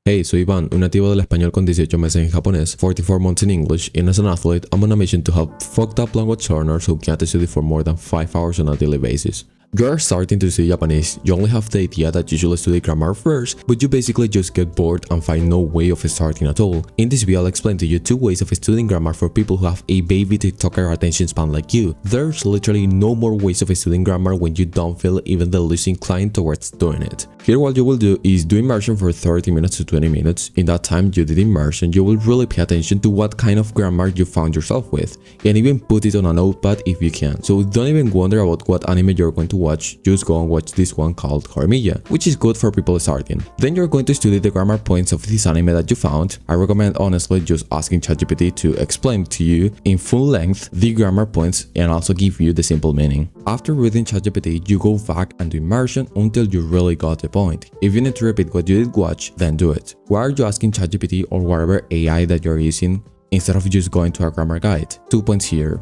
Hey, soy Iván, un nativo del español con 18 meses en japonés, 44 months in English, and as an athlete, I'm on a mission to help fucked up language learners who can't study for more than 5 hours on a daily basis. You are starting to study Japanese, you only have the idea that you should study grammar first, but you basically just get bored and find no way of starting at all. In this video, I'll explain to you 2 ways of studying grammar for people who have a baby TikToker attention span like you. There's literally no more ways of studying grammar when you don't feel even the least inclined towards doing it. Here what you will do is do immersion for 30 minutes to 20 minutes. In that time you did immersion, you will really pay attention to what kind of grammar you found yourself with, and even put it on a notepad if you can. So don't even wonder about what anime you're going to watch, just go and watch this one called Horimiya, which is good for people starting. Then you're going to study the grammar points of this anime that you found. I recommend honestly just asking ChatGPT to explain to you in full length the grammar points and also give you the simple meaning. After reading ChatGPT, you go back and do immersion until you really got the point. If you need to repeat what you did watch, then do it. Why are you asking ChatGPT or whatever AI that you're using instead of just going to a grammar guide? 2 points here.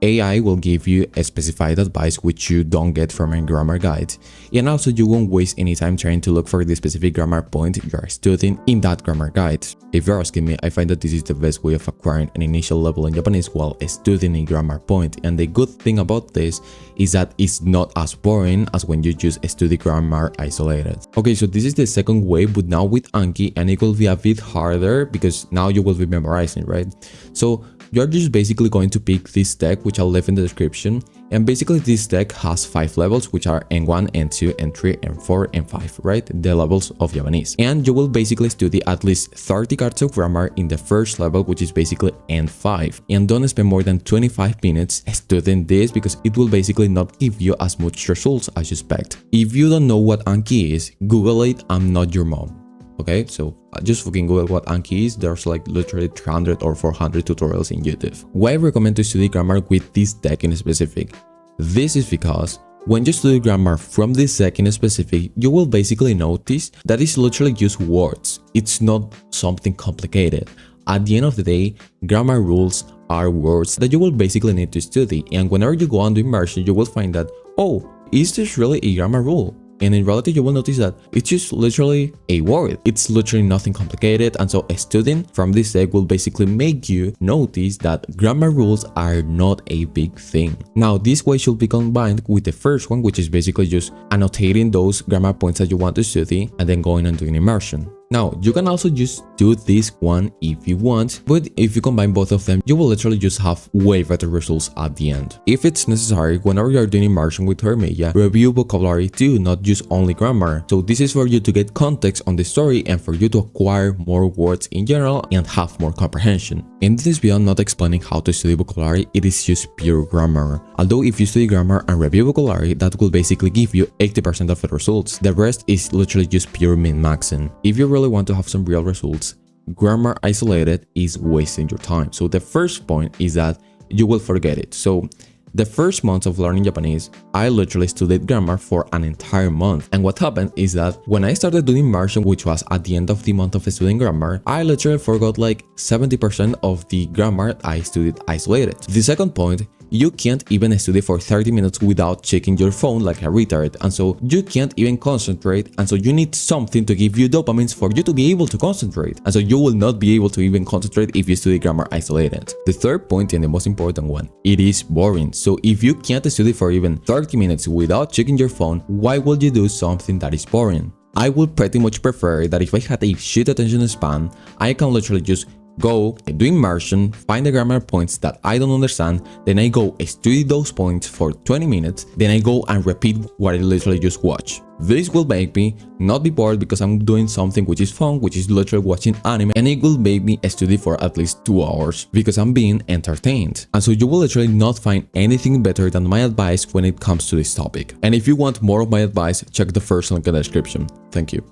AI will give you a specified advice which you don't get from a grammar guide, and also you won't waste any time trying to look for the specific grammar point you are studying in that grammar guide. If you're asking me, I find that this is the best way of acquiring an initial level in Japanese while studying a grammar point, and the good thing about this is that it's not as boring as when you just study grammar isolated. Okay, so this is the second way, but now with ANKI, and it will be a bit harder because now you will be memorizing, right? So you're just basically going to pick this deck, which I'll leave in the description, and basically this deck has 5 levels, which are N1, N2, N3, N4, and 5, right? The levels of Japanese. And you will basically study at least 30 cards of grammar in the first level, which is basically N5. And don't spend more than 25 minutes studying this because it will basically not give you as much results as you expect. If you don't know what ANKI is, Google it, I'm not your mom. Okay, so just fucking Google what ANKI is. There's like literally 300 or 400 tutorials in YouTube. Why I recommend to study grammar with this deck in specific? This is because when you study grammar from this deck in specific, you will basically notice that it's literally just words. It's not something complicated. At the end of the day, grammar rules are words that you will basically need to study, and whenever you go on to immersion, you will find that, oh, is this really a grammar rule? And in reality, you will notice that it's just literally a word. It's literally nothing complicated, and so studying from this deck will basically make you notice that grammar rules are not a big thing. Now, this way should be combined with the first one, which is basically just annotating those grammar points that you want to study and then going and doing immersion. Now, you can also just do this one if you want, but if you combine both of them, you will literally just have way better results at the end. If it's necessary, whenever you are doing immersion with Horimiya, review vocabulary too, not just only grammar. So this is for you to get context on the story and for you to acquire more words in general and have more comprehension. In this video, I'm not explaining how to study vocabulary, it is just pure grammar. Although if you study grammar and review vocabulary, that will basically give you 80% of the results. The rest is literally just pure min-maxing. If you really want to have some real results, grammar isolated is wasting your time. So the first point is that you will forget it. So the first month of learning Japanese, I literally studied grammar for an entire month. And what happened is that when I started doing immersion, which was at the end of the month of studying grammar, I literally forgot like 70% of the grammar I studied isolated. The second point, you can't even study for 30 minutes without checking your phone like a retard, and so you can't even concentrate, and so you need something to give you dopamines for you to be able to concentrate, and so you will not be able to even concentrate if you study grammar isolated. The third point, and the most important one, it is boring. So if you can't study for even 30 minutes without checking your phone, why would you do something that is boring? I would pretty much prefer that if I had a shit attention span, I can literally just go, do immersion, find the grammar points that I don't understand, then I go study those points for 20 minutes, then I go and repeat what I literally just watched. This will make me not be bored because I'm doing something which is fun, which is literally watching anime, and it will make me study for at least 2 hours because I'm being entertained. And so you will literally not find anything better than my advice when it comes to this topic. And if you want more of my advice, check the first link in the description. Thank you.